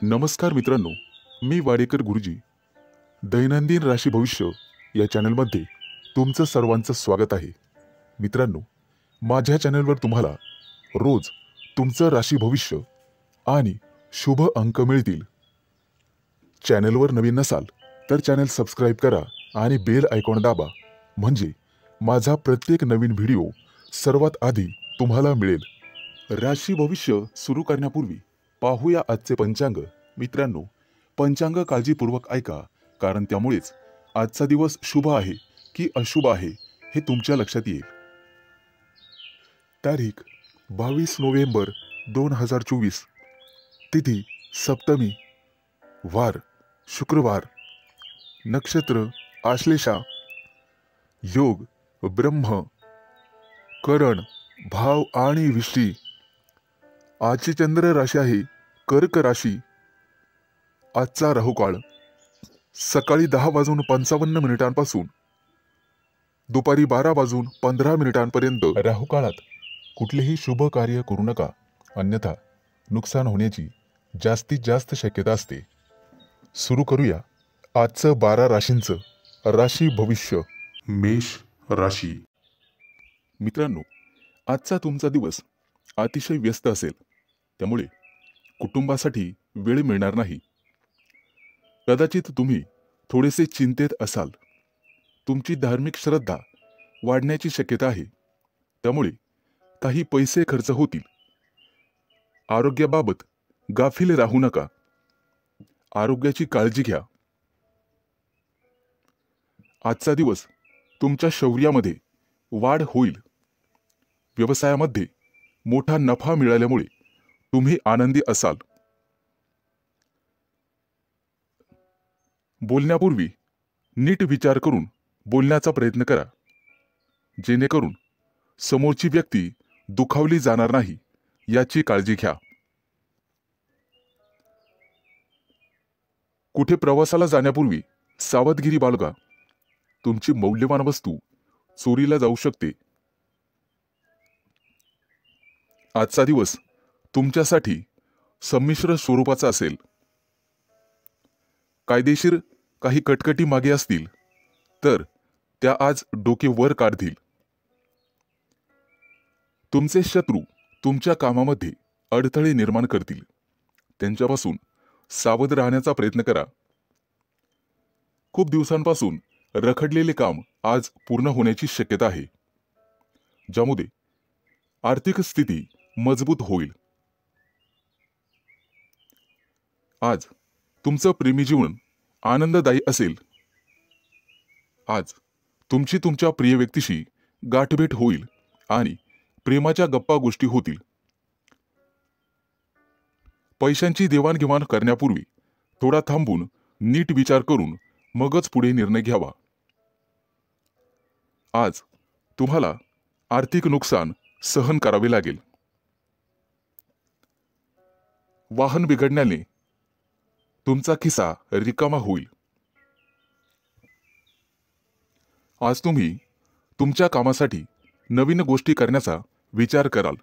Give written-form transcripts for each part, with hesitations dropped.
नमस्कार मित्रांनो, मी वाडेकर गुरुजी. दैनंदिन राशी भविष्य या चॅनलमध्ये तुमचं सर्वांचं स्वागत आहे. मित्रांनो, माझ्या चॅनलवर तुम्हाला रोज तुमचं राशी भविष्य आणि शुभ अंक मिळतील. चॅनलवर नवीन नसाल तर चॅनल सबस्क्राईब करा आणि बेल आयकॉन दाबा, म्हणजे माझा प्रत्येक नवीन व्हिडिओ सर्वात आधी तुम्हाला मिळेल. राशी भविष्य सुरू करण्यापूर्वी पाहूया आजचे पंचांग. मित्रांनो, पंचांग काळजीपूर्वक ऐका, कारण त्यामुळेच आजचा दिवस शुभ आहे की अशुभ आहे हे तुमच्या लक्षात येईल. तारीख 22 नोव्हेंबर 2024. तिथी सप्तमी, वार शुक्रवार, नक्षत्र आश्लेषा, योग ब्रह्म, करण भाव आणि विष्टी. आजची चंद्र राशी आहे कर्क राशी. आजचा राहुकाळ सकाळी 10:55 पासून दुपारी 12:15 राहुकाळात कुठलेही शुभ कार्य करू नका, अन्यथा नुकसान होण्याची जास्तीत जास्त शक्यता असते. सुरू करूया आजचं 12 राशींचं राशी भविष्य. मेष राशी. मित्रांनो, आजचा तुमचा दिवस अतिशय व्यस्त असेल, त्यामुळे कुटुंबासाठी वेळ मिळणार नाही. कदाचित तुम्ही थोडेसे चिंतेत असाल. तुमची धार्मिक श्रद्धा वाढण्याची शक्यता आहे, त्यामुळे काही पैसे खर्च होतील. आरोग्याबाबत गाफील राहू नका. आरोग्याची काळजी घ्या. आजचा दिवस तुमच्या शौर्यामध्ये वाढ होईल. व्यवसायामध्ये मोठा नफा मिळाल्यामुळे तुम्ही आनंदी असाल. बोलण्यापूर्वी नीट विचार करून बोलण्याचा प्रयत्न करा, जेणेकरून समोरची व्यक्ती दुखावली जाणार नाही याची काळजी घ्या. कुठे प्रवासाला जाण्यापूर्वी सावधगिरी बाळगा. तुमची मौल्यवान वस्तू चोरीला जाऊ शकते. आजचा दिवस तुमच्यासाठी संमिश्र स्वरूपाचा असेल. कायदेशीर काही कटकटी मागे असतील तर त्या आज डोके वर काढतील. तुमचे शत्रू तुमच्या कामामध्ये अडथळे निर्माण करतील. त्यांच्यापासून सावध राहण्याचा प्रयत्न करा. खूप दिवसांपासून रखडलेले काम आज पूर्ण होण्याची शक्यता आहे, ज्यामुळे आर्थिक स्थिती मजबूत होईल. आज तुमचं प्रेमी जीवन आनंददायी असेल. आज तुमची तुमच्या प्रिय व्यक्तीशी गाठभेट होईल आणि प्रेमाच्या गप्पा गोष्टी होतील. पैशांची देवाणघेवाण करण्यापूर्वी थोडा थांबून नीट विचार करून मगच पुढे निर्णय घ्यावा. आज तुम्हाला आर्थिक नुकसान सहन करावे लागेल. वाहन बिघडण्याने तुमचा खिसा रिकामा होईल. आज तुम्ही तुमच्या कामासाठी नवीन गोष्टी करण्याचा विचार कराल.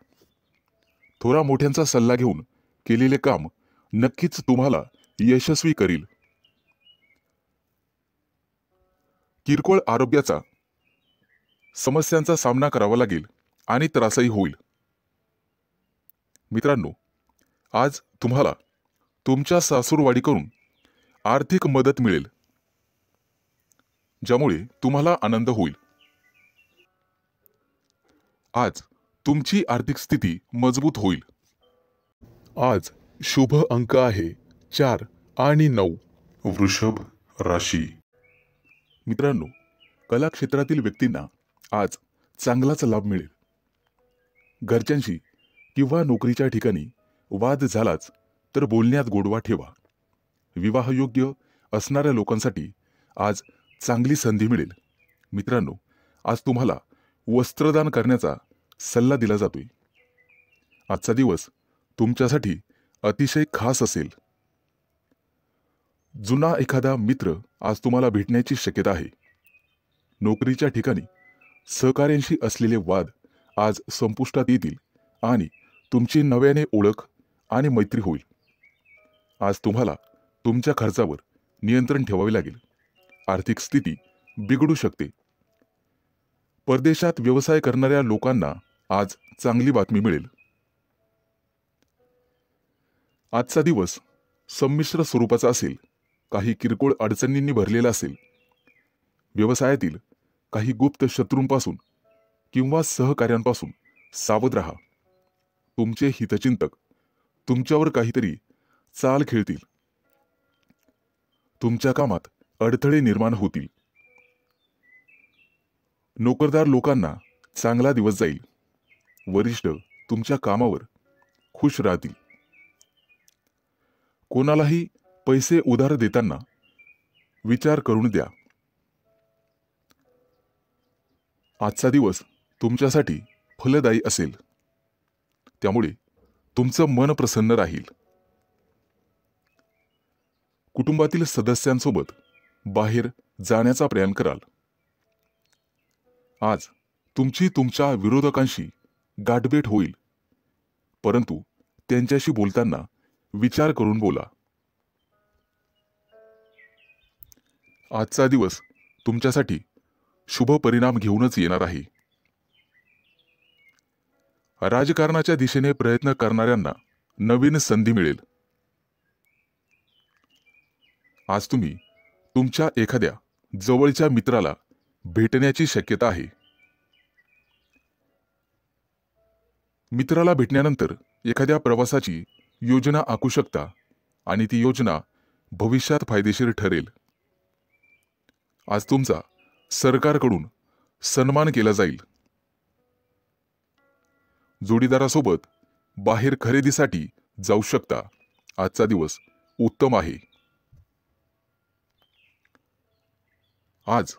थोडा मोठ्यांचा सल्ला घेऊन केलेले काम नक्कीच तुम्हाला यशस्वी करील. किरकोळ आरोग्याचा समस्यांचा सामना करावा लागेल आणि त्रासही होईल. मित्रांनो, आज तुम्हाला तुमच्या सासूरवाडीकडून आर्थिक मदत मिळेल, ज्यामुळे तुम्हाला आनंद होईल. आज तुमची आर्थिक स्थिती मजबूत होईल. आज शुभ अंक आहे 4 आणि 9. वृषभ राशी. मित्रांनो, कला क्षेत्रातील व्यक्तींना आज चांगलाच लाभ मिळेल. घरच्यांशी किंवा नोकरीच्या ठिकाणी वाद झालाच तर बोलण्यात गोडवा ठेवा. विवाहयोग्य असणाऱ्या लोकांसाठी आज चांगली संधी मिळेल. मित्रांनो, आज तुम्हाला वस्त्रदान करण्याचा सल्ला दिला जातोय. आजचा दिवस तुमच्यासाठी अतिशय खास असेल. जुना एखादा मित्र आज तुम्हाला भेटण्याची शक्यता आहे. नोकरीच्या ठिकाणी सहकाऱ्यांशी असलेले वाद आज संपुष्टात येतील आणि तुमची नव्याने ओळख आणि मैत्री होईल. आज तुम्हाला तुमच्या खर्चावर नियंत्रण ठेवावे लागेल. आर्थिक स्थिती बिघडू शकते. परदेशात व्यवसाय करणाऱ्या लोकांना आज चांगली बातमी मिळेल. आजचा दिवस संमिश्र स्वरूपाचा असेल. काही किरकोळ अडचणींनी भरलेला असेल. व्यवसायातील काही गुप्त शत्रूंपासून किंवा सहकार्यांपासून सावध राहा. तुमचे हितचिंतक तुमच्यावर काहीतरी चाल खेळतील. तुमच्या कामात अडथळे निर्माण होतील. नोकरदार लोकांना चांगला दिवस जाईल. वरिष्ठ तुमच्या कामावर खुश राहतील. कोणालाही पैसे उधार देताना विचार करून द्या. आजचा दिवस तुमच्यासाठी फलदायी असेल. त्यामुळे तुमचं मन प्रसन्न राहील. कुटुंबातील सदस्यांसोबत बाहेर जाण्याचा प्रयत्न कराल. आज तुमची तुमच्या विरोधकांशी गाठभेट होईल, परंतु त्यांच्याशी बोलताना विचार करून बोला. आजचा दिवस तुमच्यासाठी शुभ परिणाम घेऊनच येणार आहे. राजकारणाच्या दिशेने प्रयत्न करणाऱ्यांना नवीन संधी मिळेल. आज तुम्ही तुमच्या एखाद्या जवळच्या मित्राला भेटण्याची शक्यता आहे. मित्राला भेटण्यानंतर एखाद्या प्रवासाची योजना आखू शकता आणि ती योजना भविष्यात फायदेशीर ठरेल. आज तुमचा सरकारकडून सन्मान केला जाईल. जोडीदारासोबत बाहेर खरेदीसाठी जाऊ शकता. आजचा दिवस उत्तम आहे. आज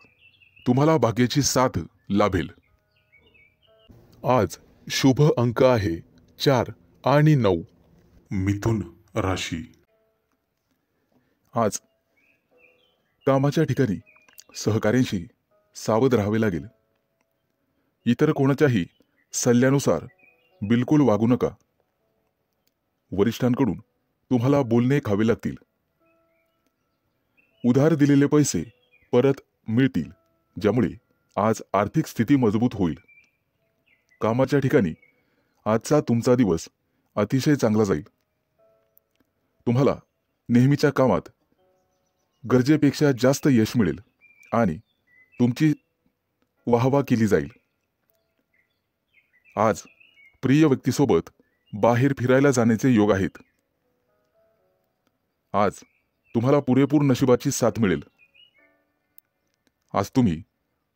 तुम्हाला भाग्याची साथ लाभेल. आज शुभ अंक आहे 4 आणि 9. मिथुन राशी. आज कामाच्या ठिकाणी सहकार्यांशी सावध राहावे लागेल. इतर कोणाच्याही सल्ल्यानुसार बिलकुल वागू नका. वरिष्ठांकडून तुम्हाला बोलणे खावे लागतील. उधार दिलेले पैसे परत मिळतील, ज्यामुळे आज आर्थिक स्थिती मजबूत होईल. कामाच्या ठिकाणी आजचा तुमचा दिवस अतिशय चांगला जाईल. तुम्हाला नेहमीच्या कामात गरजेपेक्षा जास्त यश मिळेल आणि तुमची वाहवा केली जाईल. आज प्रिय व्यक्तीसोबत बाहेर फिरायला जाण्याचे योग आहेत. आज तुम्हाला पुरेपूर नशिबाची साथ मिळेल. आज तुम्ही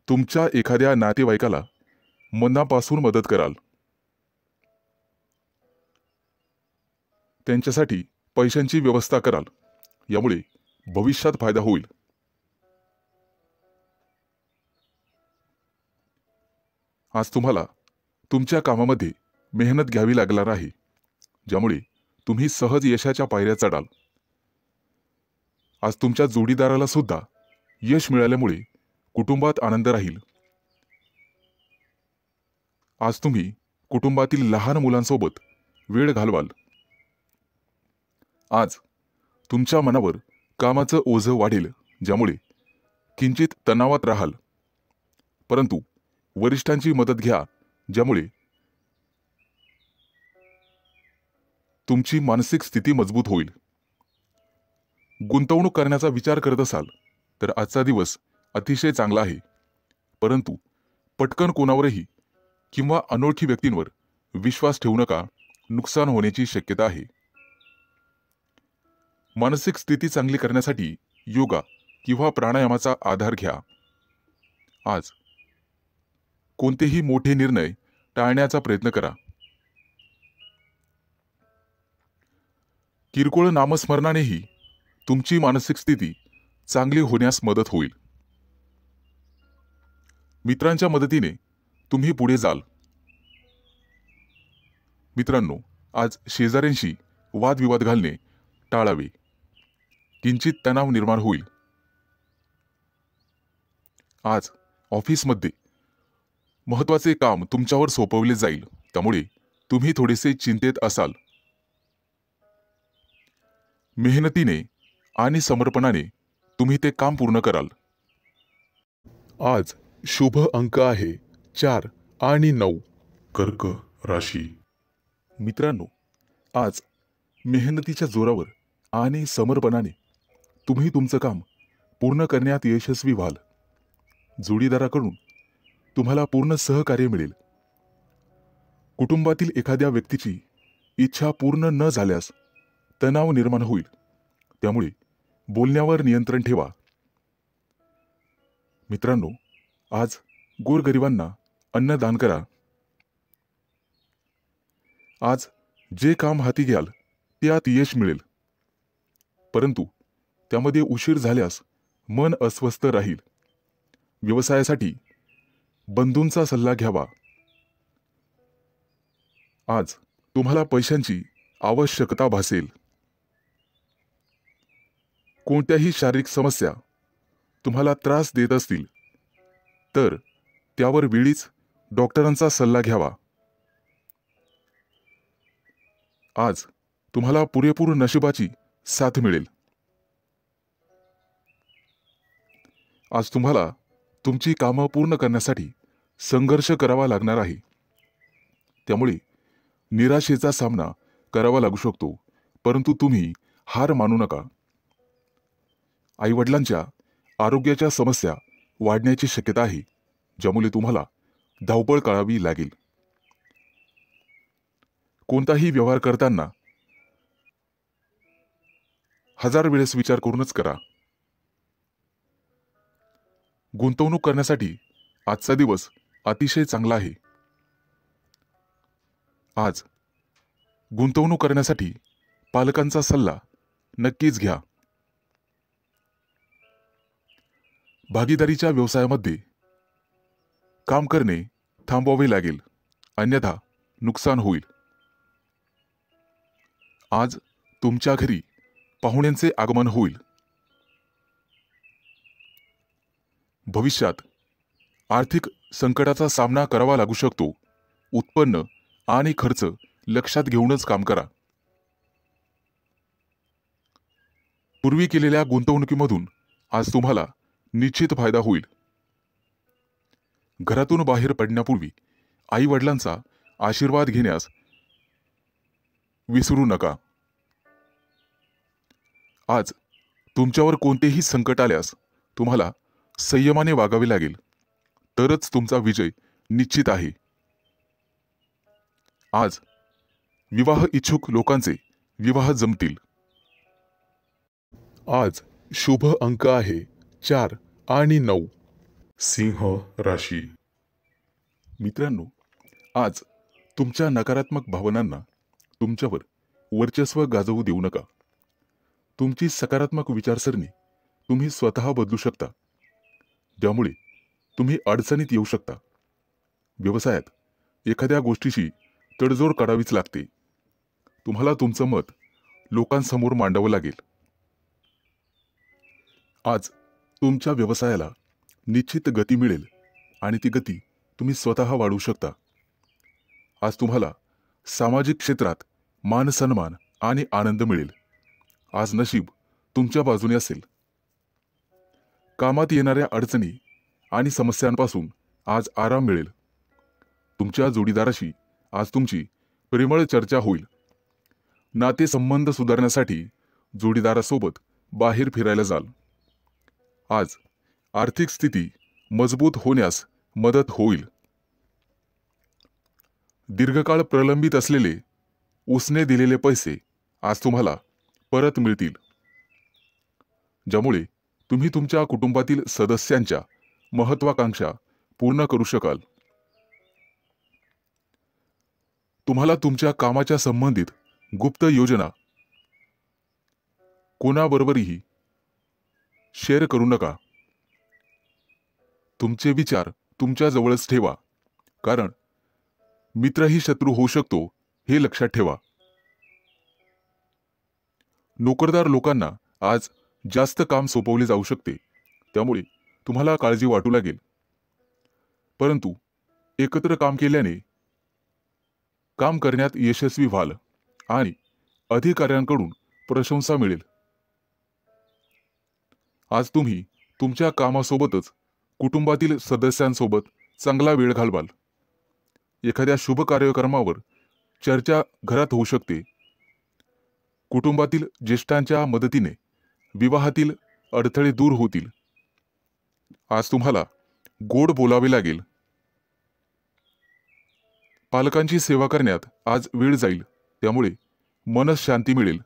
तुमच्या एखाद्या नातेवाईकाला मनापासून मदत कराल. त्यांच्यासाठी पैशांची व्यवस्था कराल. यामुळे भविष्यात फायदा होईल. आज तुम्हाला तुमच्या कामामध्ये मेहनत घ्यावी लागणार आहे, ज्यामुळे तुम्ही सहज यशाच्या पायऱ्या चढाल. आज तुमच्या जोडीदाराला सुद्धा यश मिळाल्यामुळे कुटुंबात आनंद राहील. आज तुम्ही कुटुंबातील लहान मुलांसोबत वेळ घालवाल. आज तुमच्या मनावर कामाचं ओझं वाढेल, ज्यामुळे किंचित तणावात राहाल. परंतु वरिष्ठांची मदत घ्या, ज्यामुळे तुमची मानसिक स्थिती मजबूत होईल. गुंतवणूक करण्याचा विचार करत असाल तर आजचा दिवस अतिशय चांगला आहे, परंतु पटकन कोणावरही किंवा अनोळखी व्यक्तींवर विश्वास ठेवू नका. नुकसान होण्याची शक्यता आहे. मानसिक स्थिती चांगली करण्यासाठी योगा किंवा प्राणायामाचा आधार घ्या. आज कोणतेही मोठे निर्णय टाळण्याचा प्रयत्न करा. किरकोळ नामस्मरणानेही तुमची मानसिक स्थिती चांगली होण्यास मदत होईल. मित्रांच्या मदतीने तुम्ही पुढे जाल. मित्रांनो, आज शेजाऱ्यांशी वादविवाद घालणे टाळावे. किंचित तणाव निर्माण होईल. आज ऑफिसमध्ये महत्त्वाचे काम तुमच्यावर सोपवले जाईल, त्यामुळे तुम्ही थोडेसे चिंतेत असाल. मेहनतीने आणि समर्पणाने तुम्ही ते काम पूर्ण कराल. आज शुभ अंक आहे 4 आणि 9. कर्क राशी. मित्रांनो, आज मेहनतीच्या जोरावर आणि समर्पणाने तुम्ही तुमचं काम पूर्ण करण्यात यशस्वी व्हाल. जोडीदाराकडून तुम्हाला पूर्ण सहकार्य मिळेल. कुटुंबातील एखाद्या व्यक्तीची इच्छा पूर्ण न झाल्यास तणाव निर्माण होईल. त्यामुळे बोलण्यावर नियंत्रण ठेवा. मित्रांनो, आज गोरगरिबांना अन्नदान करा. आज जे काम हाती घ्याल त्यात यश मिळेल, परंतु त्यामध्ये उशीर झाल्यास मन अस्वस्थ राहील. व्यवसायासाठी बंधूंचा सल्ला घ्यावा. आज तुम्हाला पैशांची आवश्यकता भासेल. कोणत्याही शारीरिक समस्या तुम्हाला त्रास देत असतील तर त्यावर वेळीच डॉक्टरांचा सल्ला घ्यावा. आज तुम्हाला पुरेपूर नशिबाची साथ मिळेल. आज तुम्हाला तुमची कामं पूर्ण करण्यासाठी संघर्ष करावा लागणार आहे. त्यामुळे निराशेचा सामना करावा लागू शकतो, परंतु तुम्ही हार मानू नका. आईवडिलांच्या आरोग्याच्या समस्या वाढण्याची शक्यता आहे, ज्यामुळे तुम्हाला धावपळ करावी लागेल. कोणताही व्यवहार करताना 1000 वेळेस विचार करूनच करा. गुंतवणूक करण्यासाठी आजचा दिवस अतिशय चांगला आहे. आज गुंतवणूक करण्यासाठी पालकांचा सल्ला नक्कीच घ्या. भागीदारीच्या व्यवसायामध्ये काम करणे थांबवावे लागेल, अन्यथा नुकसान होईल. आज तुमच्या घरी पाहुण्यांचे आगमन होईल. भविष्यात आर्थिक संकटाचा सामना करावा लागू शकतो. उत्पन्न आणि खर्च लक्षात घेऊनच काम करा. पूर्वी केलेल्या गुंतवणुकीमधून आज तुम्हाला निश्चित फायदा होईल. घरातून बाहेर पडण्यापूर्वी आई वडिलांचा आशीर्वाद घेण्यास विसरू नका. आज तुमच्यावर कोणतेही संकट आल्यास तुम्हाला संयमाने वागावे लागेल, तरच तुमचा विजय निश्चित आहे. आज विवाह इच्छुक लोकांचे विवाह जमतील. आज शुभ अंक आहे 4 आणि 9. सिंह राशी. मित्रांनो, आज तुमच्या नकारात्मक भावनांना तुमच्यावर वर्चस्व गाजवू देऊ नका. तुमची सकारात्मक विचारसरणी तुम्ही स्वतः बदलू शकता, ज्यामुळे तुम्ही अडचणीत येऊ शकता. व्यवसायात एखाद्या गोष्टीशी तडजोड करावीच लागते. तुम्हाला तुमचं मत लोकांसमोर मांडावं लागेल. आज तुमच्या व्यवसायाला निश्चित गती मिळेल आणि ती गती तुम्ही स्वतः वाढवू शकता. आज तुम्हाला सामाजिक क्षेत्रात मान सन्मान आणि आनंद मिळेल. आज नशीब तुमच्या बाजूने असेल. कामात येणाऱ्या अडचणी आणि समस्यांपासून आज आराम मिळेल. तुमच्या जोडीदाराशी आज तुमची प्रेमळ चर्चा होईल. नातेसंबंध सुधारण्यासाठी जोडीदारासोबत बाहेर फिरायला जाल. आज आर्थिक स्थिती मजबूत होण्यास मदत होईल. दीर्घकाळ प्रलंबित असलेले उसने दिलेले पैसे आज तुम्हाला परत मिळतील, ज्यामुळे तुम्ही तुमच्या कुटुंबातील सदस्यांच्या महत्वाकांक्षा पूर्ण करू शकाल. तुम्हाला तुमच्या कामाच्या संबंधित गुप्त योजना कोणाबरोबरही शेअर करू नका. तुमचे विचार तुमच्या जवळच ठेवा, कारण मित्रही शत्रू होऊ शकतो हे लक्षात ठेवा. नोकरदार लोकांना आज जास्त काम सोपवले जाऊ शकते, त्यामुळे तुम्हाला काळजी वाटू लागेल. परंतु एकत्र काम केल्याने काम करण्यात यशस्वी व्हाल आणि अधिकाऱ्यांकडून प्रशंसा मिळेल. आज तुम्ही तुमच्या कामासोबतच कुटुंबातील सदस्यांसोबत चांगला वेळ घालवाल. एखाद्या शुभ कार्यक्रमावर चर्चा घरात होऊ शकते. कुटुंबातील ज्येष्ठांच्या मदतीने विवाहातील अडथळे दूर होतील. आज तुम्हाला गोड बोलावे लागेल. पालकांची सेवा करण्यात आज वेळ जाईल, त्यामुळे मनशांती मिळेल.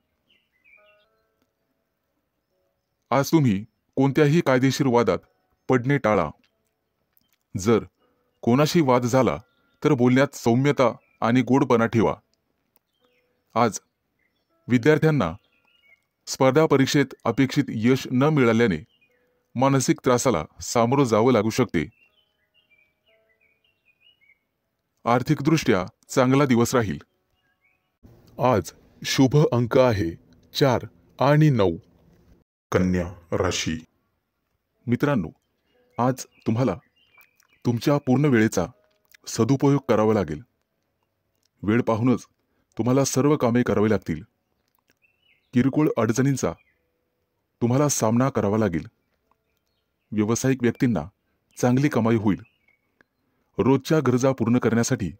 आज तुम्ही कोणत्याही कायदेशीर वादात पडणे टाळा. जर कोणाशी वाद झाला तर बोलण्यात सौम्यता आणि गोडपणा ठेवा. आज विद्यार्थ्यांना स्पर्धा परीक्षेत अपेक्षित यश न मिळाल्याने मानसिक त्रासाला सामोरं जावं लागू शकते. आर्थिकदृष्ट्या चांगला दिवस राहील. आज शुभ अंक आहे 4 आणि 9. कन्या राशी. मित्रांनो, आज तुम्हाला तुमच्या पूर्ण वेळेचा सदुपयोग करावा लागेल. वेळ पाहूनच तुम्हाला सर्व कामे करावी लागतील. किरकोळ अडचणींचा तुम्हाला सामना करावा लागेल. व्यावसायिक व्यक्तींना चांगली कमाई होईल. रोजच्या गरजा पूर्ण करण्यासाठी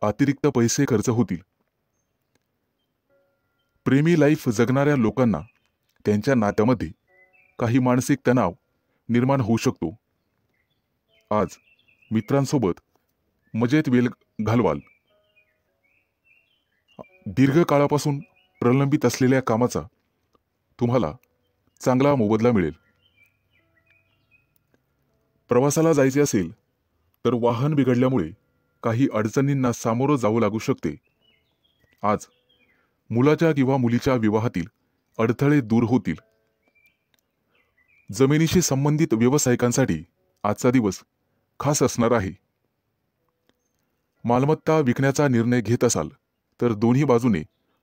अतिरिक्त पैसे खर्च होतील. प्रेमी लाईफ जगणाऱ्या लोकांना त्यांच्या नात्यामध्ये काही मानसिक तणाव निर्माण होऊ शकतो. आज मित्रांसोबत मजेत वेळ घालवाल. दीर्घकाळापासून प्रलंबित असलेल्या कामाचा तुम्हाला चांगला मोबदला मिळेल. प्रवासाला जायचे असेल तर वाहन बिघडल्यामुळे काही अडचणींना सामोरं जावं लागू शकते. आज मुलाच्या किंवा मुलीच्या विवाहातील अडथळे दूर होतील. जमिनीशी संबंधित व्यावसायिकांसाठी आजचा दिवस खास असणार आहे. मालमत्ता विकण्याचा निर्णय घेत असाल तर दोन्ही बाजूने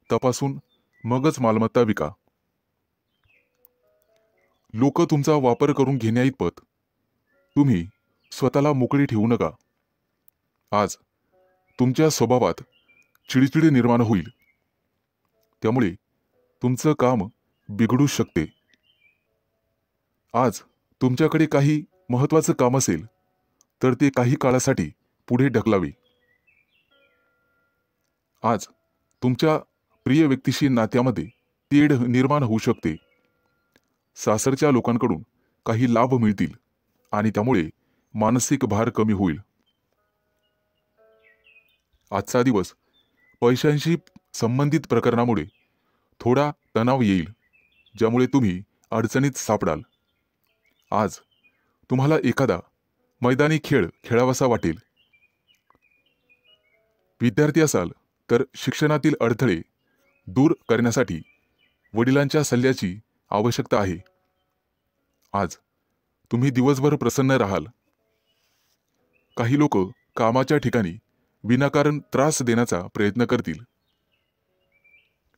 तपासून मगच मालमत्ता विका. लोक तुमचा वापर करून घेण्याइतपत तुम्ही स्वतःला मोकळी ठेवू नका. आज तुमच्या स्वभावात चिडचिड निर्माण होईल, त्यामुळे तुमचं काम बिघडू शकते. आज तुमच्याकडे काही महत्त्वाचं काम असेल तर ते काही काळासाठी पुढे ढकलावे. आज तुमच्या प्रिय व्यक्तीशी नात्यामध्ये तेढ निर्माण होऊ शकते. सासरच्या लोकांकडून काही लाभ मिळतील आणि त्यामुळे मानसिक भार कमी होईल. आजचा दिवस पैशांशी संबंधित प्रकरणामुळे थोडा तणाव येईल, ज्यामुळे तुम्ही अडचणीत सापडाल. आज तुम्हाला एखादा मैदानी खेळ खेळावासा वाटेल. विद्यार्थी असाल तर शिक्षणातील अडथळे दूर करण्यासाठी वडिलांच्या सल्ल्याची आवश्यकता आहे. आज तुम्ही दिवसभर प्रसन्न राहाल. काही लोक कामाच्या ठिकाणी विनाकारण त्रास देण्याचा प्रयत्न करतील,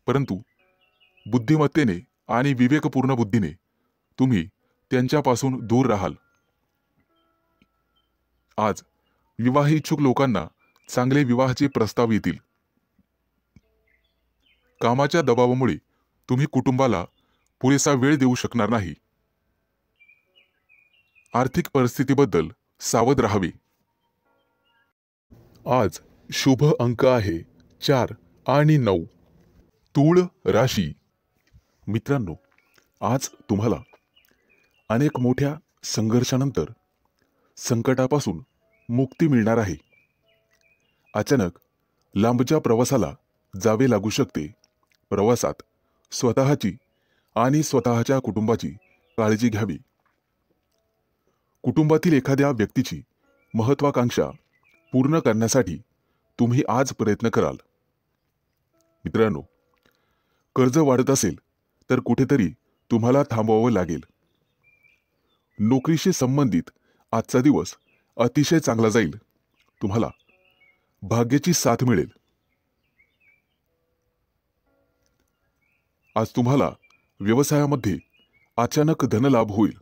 परंतु बुद्धिमत्तेने आणि विवेकपूर्ण बुद्धीने तुम्ही त्यांच्यापासून दूर राहाल. आज विवाह इच्छुक लोकांना चांगले विवाहाचे प्रस्ताव येतील. कामाच्या दबावामुळे तुम्ही कुटुंबाला पुरेसा वेळ देऊ शकणार नाही. आर्थिक परिस्थितीबद्दल सावध राहावे. आज शुभ अंक आहे 4 आणि 9. तूळ राशी. मित्रांनो, आज तुम्हाला अनेक मोठ्या संघर्षानंतर संकटापासून मुक्ती मिळणार आहे. अचानक लांबच्या प्रवासाला जावे लागू शकते. प्रवासात स्वतःची आणि स्वतःच्या कुटुंबाची काळजी घ्यावी. कुटुंबातील एखाद्या व्यक्तीची महत्त्वाकांक्षा पूर्ण करण्यासाठी तुम्ही आज प्रयत्न कराल. मित्रांनो, कर्ज वाढत असेल तर कुठेतरी तुम्हाला थांबवावं लागेल. नोकरीशी संबंधित आजचा दिवस अतिशय चांगला जाईल. तुम्हाला भाग्याची साथ मिळेल. आज तुम्हाला व्यवसायामध्ये अचानक धनलाभ होईल.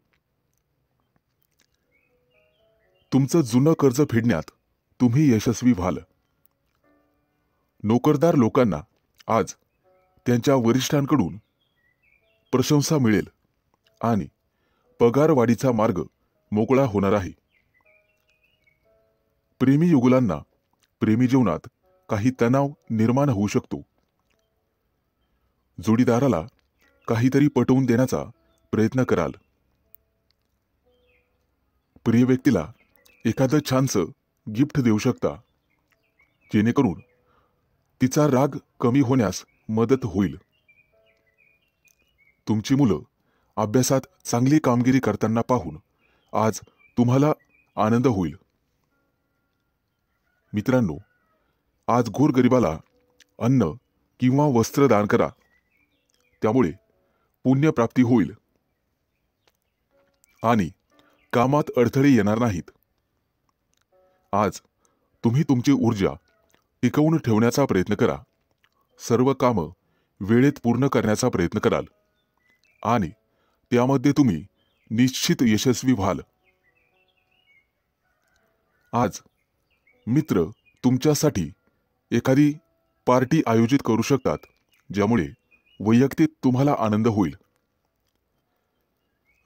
तुमचं जुनं कर्ज फेडण्यात तुम्ही यशस्वी व्हाल. नोकरदार लोकांना आज त्यांच्या वरिष्ठांकडून प्रशंसा मिळेल आणि पगारवाढीचा मार्ग मोकळा होणार आहे. प्रेमी युगुलांना प्रेमी जीवनात काही तणाव निर्माण होऊ शकतो. जोडीदाराला काहीतरी पटवून देण्याचा प्रयत्न कराल. प्रिय व्यक्तीला एखादं छानसं गिफ्ट देऊ शकता, जेणेकरून तिचा राग कमी होण्यास मदत होईल. तुमची मुलं अभ्यासात चांगली कामगिरी करताना पाहून आज तुम्हाला आनंद होईल. मित्रांनो, आज गोरगरिबाला अन्न किंवा वस्त्र दान करा, त्यामुळे पुण्यप्राप्ती होईल आणि कामात अडथळे येणार नाहीत. आज तुम्ही तुमची ऊर्जा टिकवून ठेवण्याचा प्रयत्न करा. सर्व कामं वेळेत पूर्ण करण्याचा प्रयत्न कराल आणि त्यामध्ये तुम्ही निश्चित यशस्वी व्हाल. आज मित्र तुमच्यासाठी एखादी पार्टी आयोजित करू शकतात, ज्यामुळे वैयक्तिक तुम्हाला आनंद होईल.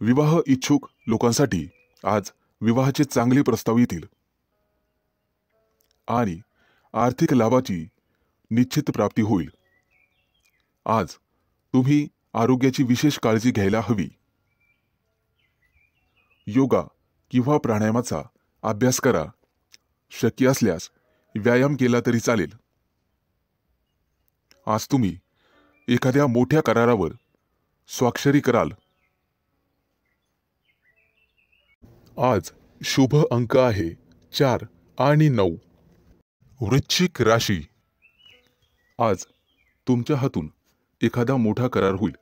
विवाह इच्छुक लोकांसाठी आज विवाहाचे चांगले प्रस्ताव येतील आणि आर्थिक लाभाची निश्चित प्राप्ती होईल. आज तुम्ही आरोग्याची विशेष काळजी घ्यायला हवी. योगा किंवा प्राणायामाचा अभ्यास करा. शक्य असल्यास व्यायाम केला तरी चालेल. आज तुम्ही एखाद्या मोठ्या करारावर स्वाक्षरी कराल. आज शुभ अंक आहे 4 आणि 9. वृश्चिक राशी. आज तुमच्या हातून एखादा मोठा करार होईल,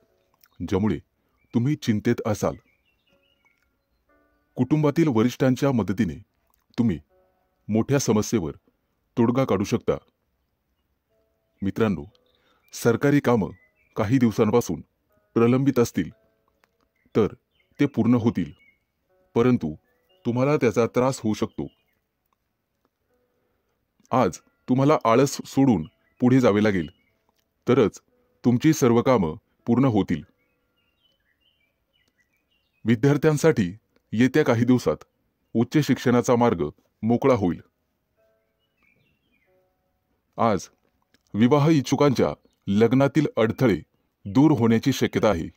ज्यामुळे तुम्ही चिंतेत असाल. कुटुंबातील वरिष्ठांच्या मदतीने तुम्ही मोठ्या समस्येवर तोडगा काढू शकता. मित्रांनो, सरकारी कामं काही दिवसांपासून प्रलंबित असतील तर ते पूर्ण होतील, परंतु तुम्हाला त्याचा त्रास होऊ शकतो. आज तुम्हाला आळस सोडून पुढे जावे लागेल, तरच तुमची सर्व कामं पूर्ण होतील. विद्यार्थ्यांसाठी येत्या काही दिवसात उच्च शिक्षणाचा मार्ग मोकळा होईल. आज विवाह इच्छुकांच्या लग्नातील अडथळे दूर होण्याची शक्यता आहे,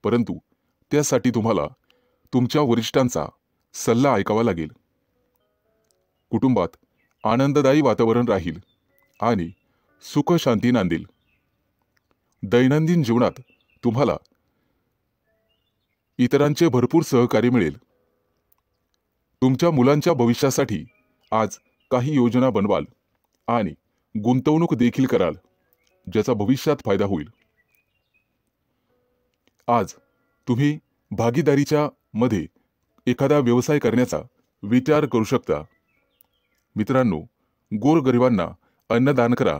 परंतु त्यासाठी तुम्हाला तुमच्या वरिष्ठांचा सल्ला ऐकावा लागेल. कुटुंबात आनंददायी वातावरण राहील आणि सुख शांती नांदेल. दैनंदिन जीवनात तुम्हाला इतरांचे भरपूर सहकार्य मिळेल. तुमच्या मुलांच्या भविष्यासाठी आज काही योजना बनवाल आणि गुंतवणूक देखील कराल, ज्याचा भविष्यात फायदा होईल. आज तुम्ही भागीदारीच्या मध्ये एखादा व्यवसाय करण्याचा विचार करू शकता. मित्रांनो, गोरगरिबांना अन्नदान करा,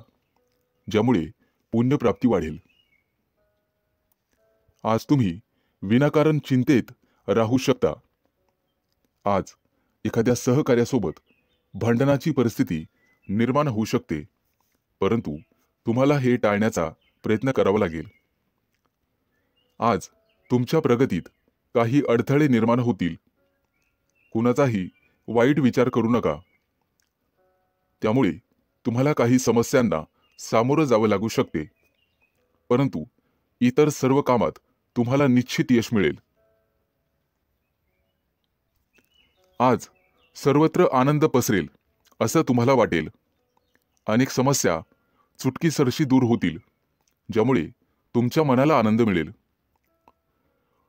ज्यामुळे पुण्यप्राप्ती वाढेल. आज तुम्ही विनाकारण चिंतेत राहू शकता. आज एखाद्या सहकार्यासोबत भांडणाची परिस्थिती निर्माण होऊ शकते, परंतु तुम्हाला हे टाळण्याचा प्रयत्न करावा लागेल. आज तुमच्या प्रगतीत काही अडथळे निर्माण होतील. कुणाचाही वाईट विचार करू नका, त्यामुळे तुम्हाला काही समस्यांना सामोरं जावं लागू शकते, परंतु इतर सर्व कामात तुम्हाला निश्चित यश मिळेल. आज सर्वत्र आनंद पसरेल असं तुम्हाला वाटेल. अनेक समस्या चुटकीसरशी दूर होतील, ज्यामुळे तुमच्या मनाला आनंद मिळेल.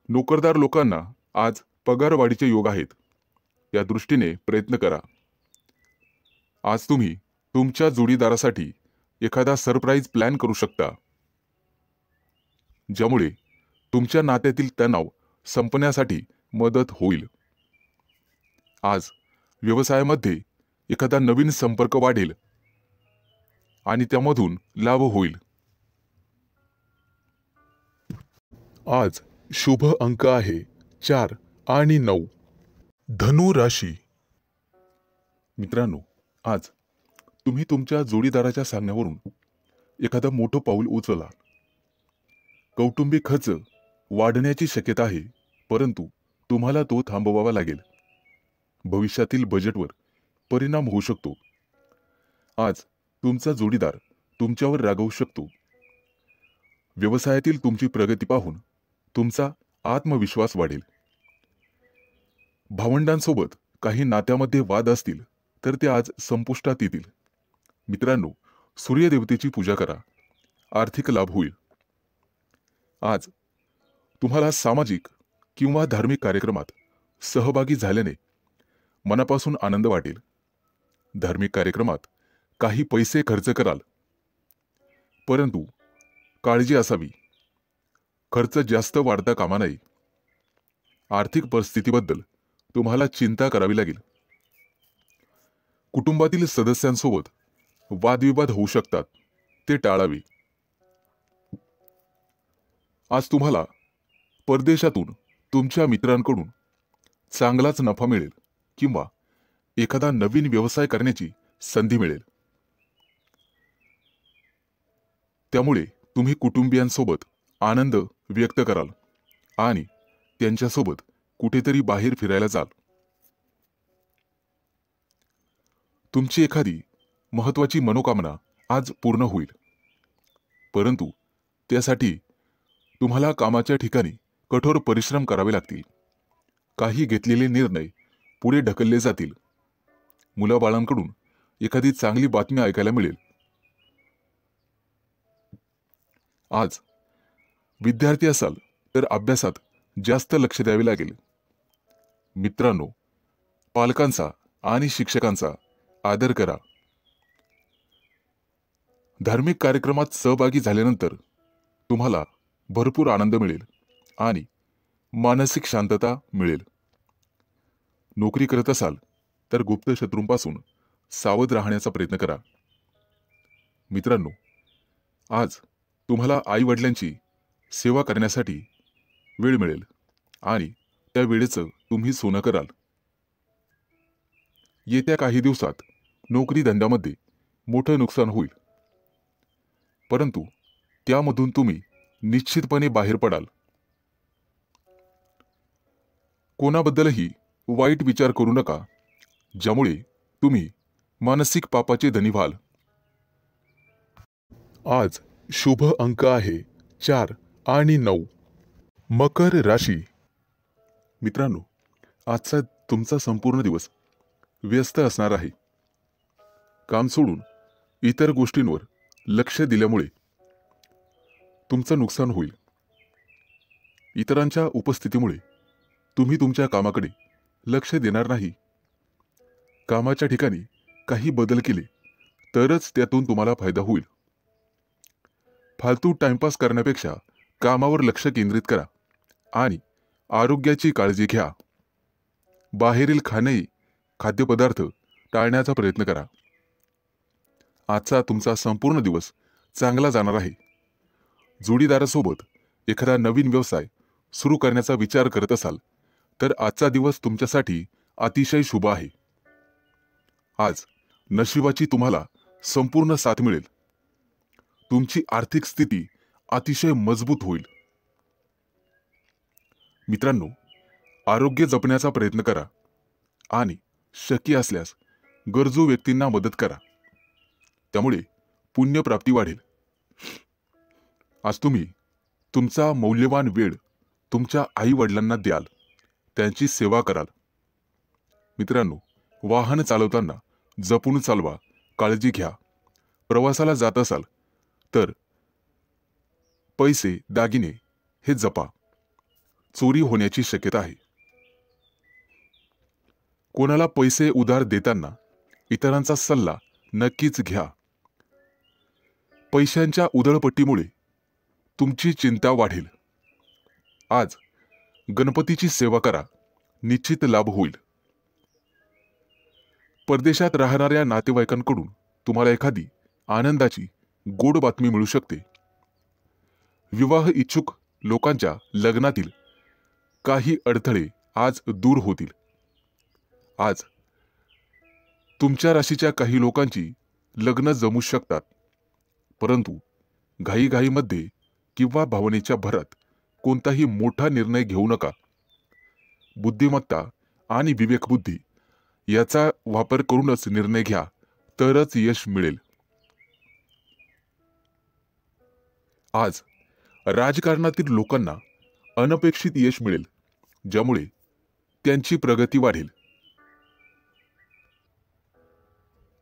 नोकरदार लोकांना आज पगारवाढीचे योग आहेत, या दृष्टीने प्रयत्न करा. आज तुम्ही तुमच्या जोडीदारासाठी एखादा सरप्राईज प्लॅन करू शकता, ज्यामुळे तुमच्या नात्यातील तणाव संपण्यासाठी मदत होईल. आज व्यवसायामध्ये एखादा नवीन संपर्क वाढेल आणि त्यामधून लाभ होईल. आज शुभ अंक आहे 4 आणि 9. धनु राशी. मित्रांनो, आज तुम्ही तुमच्या जोडीदाराच्या सांगण्यावरून एखादं मोठं पाऊल उचलला. कौटुंबिक खर्च वाढण्याची शक्यता आहे, परंतु तुम्हाला तो थांबवावा लागेल. भविष्यातील बजेटवर परिणाम होऊ शकतो. आज तुमचा जोडीदार तुमच्यावर रागावू शकतो. व्यवसायातील तुमची प्रगती पाहून तुमचा आत्मविश्वास वाढेल. भावंडांसोबत काही नात्यामध्ये वाद असतील तर ते आज संपुष्टात येतील. मित्रांनो, सूर्यदेवतेची पूजा करा, आर्थिक लाभ होईल. आज तुम्हाला सामाजिक किंवा धार्मिक कार्यक्रमात सहभागी झाल्याने मनापासून आनंद वाटेल. धार्मिक कार्यक्रमात काही पैसे खर्च कराल, परंतु काळजी असावी, खर्च जास्त वाढता कामा नये. आर्थिक परिस्थितीबद्दल तुम्हाला चिंता करावी लागेल. कुटुंबातील सदस्यांसोबत वादविवाद होऊ शकतात, ते टाळावे. आज तुम्हाला परदेशातून तुमच्या मित्रांकडून चांगलाच नफा मिळेल किंवा एखादा नवीन व्यवसाय करण्याची संधी मिळेल. त्यामुळे तुम्ही कुटुंबियांसोबत आनंद व्यक्त कराल आणि त्यांच्यासोबत कुठेतरी बाहेर फिरायला जाल. तुमची एखादी महत्त्वाची मनोकामना आज पूर्ण होईल, परंतु त्यासाठी तुम्हाला कामाच्या ठिकाणी कठोर परिश्रम करावे लागतील. काही घेतलेले निर्णय पुढे ढकलले जातील. मुलाबाळांकडून एखादी चांगली बातमी ऐकायला मिळेल. आज विद्यार्थी असाल तर अभ्यासात जास्त लक्ष द्यावे लागेल. मित्रांनो, पालकांचा आणि शिक्षकांचा आदर करा. धार्मिक कार्यक्रमात सहभागी झाल्यानंतर तुम्हाला भरपूर आनंद मिळेल आणि मानसिक शांतता मिळेल. नोकरी करत असाल तर गुप्त शत्रूंपासून सावध राहण्याचा प्रयत्न करा. मित्रांनो, आज तुम्हाला आई-वडिलांची सेवा करण्यासाठी वेळ मिळेल आणि त्या वेळेचं तुम्ही सोनं कराल. येत्या काही दिवसात नोकरी धंद्यामध्ये मोठं नुकसान होईल, परंतु त्यामधून तुम्ही निश्चितपणे बाहेर पडाल. कोणाबद्दलही वाईट विचार करू नका, ज्यामुळे तुम्ही मानसिक पापाचे धनी व्हाल. आज शुभ अंक आहे 4 आणि 9. मकर राशी. मित्रांनो, आजचा तुमचा संपूर्ण दिवस व्यस्त असणार आहे. काम सोडून इतर गोष्टींवर लक्ष दिल्यामुळे तुमचं नुकसान होईल. इतरांच्या उपस्थितीमुळे तुम्ही तुमच्या कामाकडे लक्ष देणार नाही. कामाच्या ठिकाणी काही बदल केले तरच त्यातून तुम्हाला फायदा होईल. फालतू टाइमपास करण्यापेक्षा कामावर लक्ष केंद्रित करा आणि आरोग्याची काळजी घ्या. बाहेरील खाद्यपदार्थ टाळण्याचा प्रयत्न करा. आजचा तुमचा संपूर्ण दिवस चांगला जाणार आहे. जोडीदारासोबत एखादा नवीन व्यवसाय सुरू करण्याचा विचार करत असाल तर आजचा दिवस तुमच्यासाठी अतिशय शुभ आहे. आज नशिबाची तुम्हाला संपूर्ण साथ मिळेल. तुमची आर्थिक स्थिती अतिशय मजबूत होईल. मित्रांनो, आरोग्य जपण्याचा प्रयत्न करा आणि शक्य असल्यास गरजू व्यक्तींना मदत करा. त्यामुळे पुण्यप्राप्ती वाढेल. आज तुम्ही तुमचा मौल्यवान वेळ तुमच्या आई-वडिलांना द्याल, त्यांची सेवा कराल. मित्रांनो, वाहन चालवताना जपून चालवा, काळजी घ्या. प्रवासाला जात असाल तर पैसे, दागिने हे जपा. चोरी होण्याची शक्यता आहे. कोणाला पैसे उधार देताना इतरांचा सल्ला नक्कीच घ्या. पैशांच्या उधळपट्टीमुळे तुमची चिंता वाढेल. आज गणपतीची सेवा करा, निश्चित लाभ होईल. परदेशात राहणाऱ्या नातेवाईकांकडून तुम्हाला एखादी आनंदाची गोड बातमी मिळू शकते. विवाह इच्छुक लोकांच्या लग्नातील काही अडथळे आज दूर होतील. आज तुमच्या राशीच्या काही लोकांची लग्न जमू शकतात, परंतु घाईघाईमध्ये किंवा भावनेच्या भरात कोणताही मोठा निर्णय घेऊ नका. बुद्धिमत्ता आणि विवेकबुद्धी याचा वापर करूनच निर्णय घ्या, तरच यश मिळेल. आज राजकारणातील लोकांना अनपेक्षित यश मिळेल, ज्यामुळे त्यांची प्रगती वाढेल.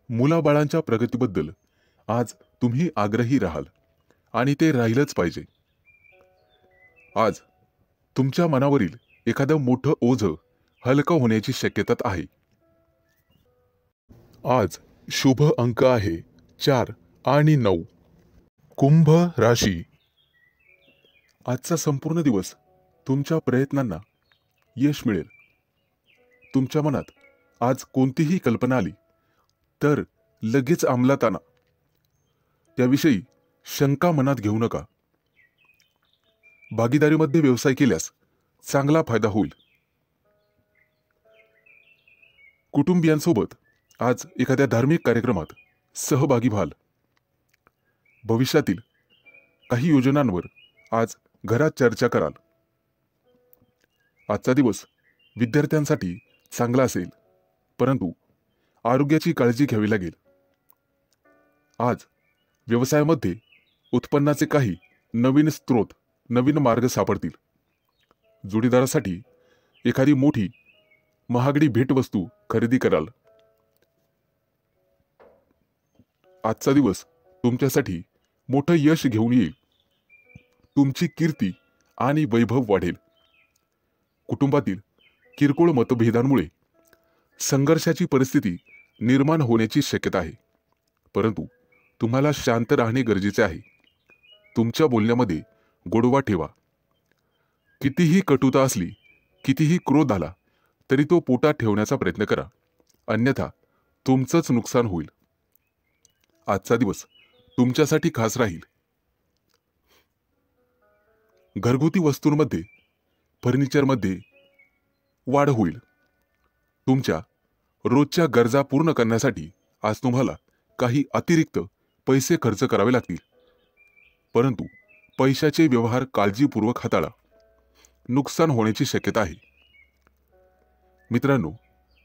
मुलाबाळांच्या प्रगतीबद्दल आज तुम्ही आग्रही राहाल आणि ते राहिलंच पाहिजे. आज तुमच्या मनावरील एखादं मोठं ओझं हलकं होण्याची शक्यता आहे. आज शुभ अंक आहे 4 आणि 9. कुंभ राशी. आजचा संपूर्ण दिवस तुमच्या प्रयत्नांना यश मिळेल. तुमच्या मनात आज कोणतीही कल्पना आली तर लगेच अंमलात आणा. त्याविषयी शंका मनात घेऊ नका. भागीदारीमध्ये व्यवसाय केल्यास चांगला फायदा होईल. कुटुंबियांसोबत आज एखाद्या धार्मिक कार्यक्रमात सहभागी व्हाल. भविष्यातील काही योजनांवर आज घरात चर्चा कराल. आजचा दिवस विद्यार्थ्यांसाठी चांगला असेल, परंतु आरोग्याची काळजी घ्यावी लागेल. आज व्यवसायामध्ये उत्पन्नाचे काही नवीन स्रोत, नवीन मार्ग सापडतील. जोडीदारासाठी एखादी मोठी महागडी भेटवस्तू खरेदी कराल. आजचा दिवस तुमच्यासाठी मोठं यश घेऊन येईल. तुमची कीर्ती आणि वैभव वाढेल. कुटुंबातील किरकोळ मतभेदांमुळे संघर्षाची परिस्थिती निर्माण होण्याची शक्यता आहे, परंतु तुम्हाला शांत राहणे गरजेचे आहे. तुमच्या बोलण्यामध्ये गोडवा ठेवा. कितीही कटुता असली, कितीही क्रोध आला तरी तो पोटात ठेवण्याचा प्रयत्न करा, अन्यथा तुमचंच नुकसान होईल. आजचा दिवस तुमच्यासाठी खास राहील. घरगुती वस्तूंमध्ये, फर्निचरमध्ये वाढ होईल. तुमच्या रोजच्या गरजा पूर्ण करण्यासाठी आज तुम्हाला काही अतिरिक्त पैसे खर्च करावे लागतील, परंतु पैशाचे व्यवहार काळजीपूर्वक हाताळा. नुकसान होण्याची शक्यता आहे. मित्रांनो,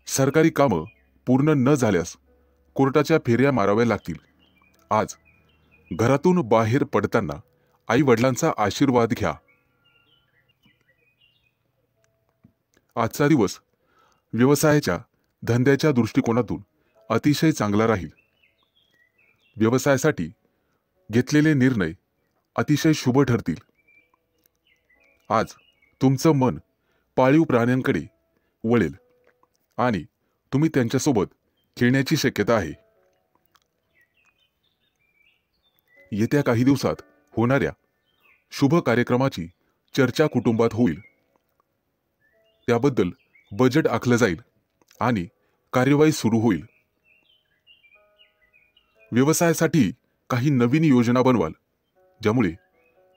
सरकारी कामं पूर्ण न झाल्यास कोर्टाच्या फेऱ्या माराव्या लागतील. आज घरातून बाहेर पडताना आई वडिलांचा आशीर्वाद घ्या. आजचा दिवस व्यवसायाच्या, धंद्याच्या दृष्टिकोनातून अतिशय चांगला राहील. व्यवसायासाठी घेतलेले निर्णय अतिशय शुभ ठरतील. आज तुमचं मन पाळीव प्राण्यांकडे वळेल आणि तुम्ही त्यांच्यासोबत खेळण्याची शक्यता आहे. येत्या काही दिवसात होणाऱ्या शुभ कार्यक्रमाची चर्चा कुटुंबात होईल. त्याबद्दल बजेट आखलं जाईल आणि कार्यवाही सुरू होईल. व्यवसायासाठी काही नवीन योजना बनवाल, ज्यामुळे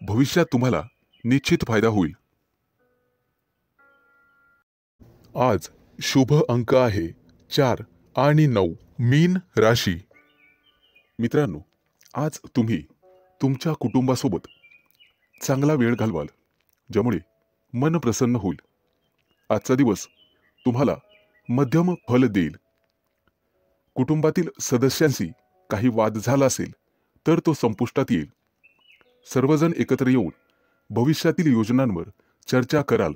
भविष्यात तुम्हाला निश्चित फायदा होईल. आज शुभ अंक आहे 4 आणि 9. मीन राशी. मित्रांनो, आज तुम्ही तुमच्या कुटुंबासोबत चांगला वेळ घालवाल, ज्यामुळे मन प्रसन्न होईल. आजचा दिवस तुम्हाला मध्यम फल देईल. कुटुंबातील सदस्यांशी काही वाद झाला असेल तर तो संपुष्टात येईल. सर्वजण एकत्र येऊन भविष्यातील योजनांवर चर्चा कराल.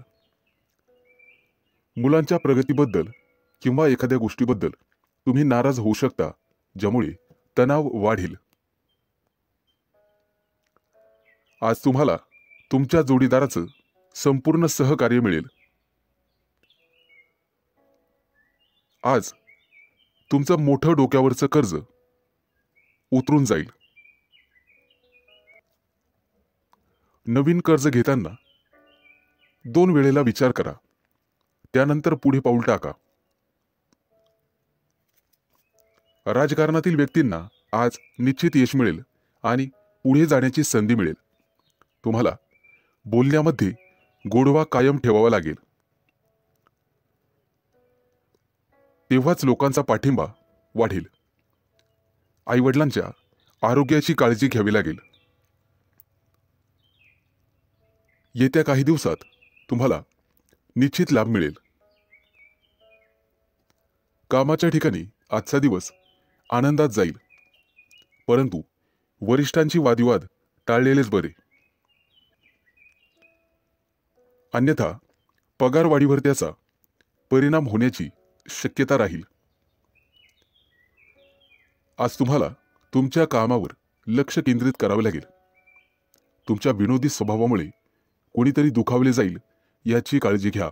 मुलांच्या प्रगतीबद्दल किंवा एखाद्या गोष्टीबद्दल तुम्ही नाराज होऊ शकता, ज्यामुळे तणाव वाढेल. आज तुम्हाला तुमच्या जोडीदाराचं संपूर्ण सहकार्य मिळेल. आज तुमचं मोठं डोक्यावरचं कर्ज उतरून जाईल. नवीन कर्ज घेताना 2 वेळेला विचार करा, त्यानंतर पुढे पाऊल टाका. राजकारणातील व्यक्तींना आज निश्चित यश मिळेल आणि पुढे जाण्याची संधी मिळेल. तुम्हाला बोलण्यामध्ये गोडवा कायम ठेवावा लागेल. तेव्हाच लोकांचा पाठिंबा वाढेल. आईवडिलांच्या आरोग्याची काळजी घ्यावी लागेल. येत्या काही दिवसात तुम्हाला निश्चित लाभ मिळेल. कामाच्या ठिकाणी आजचा दिवस आनंदात जाईल, परंतु वरिष्ठांची वादविवाद टाळलेलेच बरे. अन्यथा पगार वाढीवर त्याचा परिणाम होण्याची शक्यता राहील. आज तुम्हाला तुमच्या कामावर लक्ष केंद्रित करावे लागेल. तुमच्या विनोदी स्वभावामुळे कोणीतरी दुखावले जाईल याची काळजी घ्या.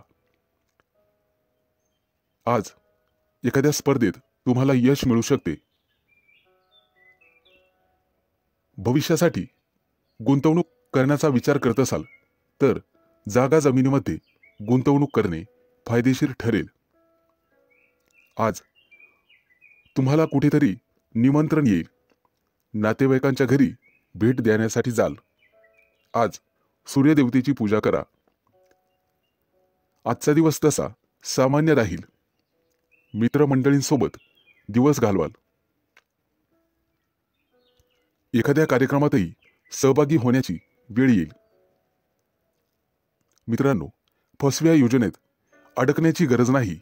आज एखाद्या स्पर्धेत तुम्हाला यश मिळू शकते. भविष्यासाठी गुंतवणूक करण्याचा विचार करत असाल तर जागा जमिनीमध्ये गुंतवणूक करणे फायदेशीर ठरेल. आज तुम्हाला कुठेतरी निमंत्रण येईल. नातेवाईकांच्या घरी भेट देण्यासाठी जाल. आज सूर्यदेवतेची पूजा करा. आजचा दिवस तसा सामान्य राहील. मित्रमंडळींसोबत दिवस घालवाल. एखाद्या कार्यक्रमातही सहभागी होण्याची वेळ येईल. मित्रांनो, फसव्या योजनेत अडकण्याची गरज नाही.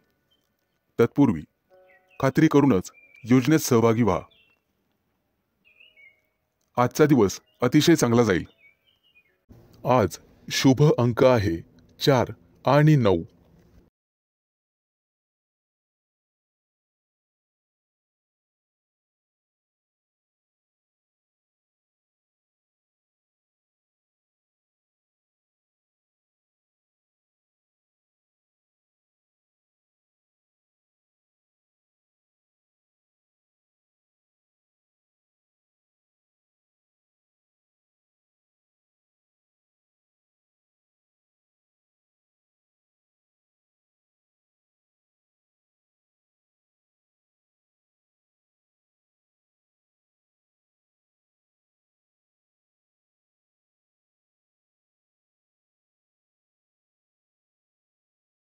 तत्पूर्वी खात्री करूनच योजनेत सहभागी व्हा. आजचा दिवस अतिशय चांगला जाईल. आज शुभ अंक आहे 4 आणि 9.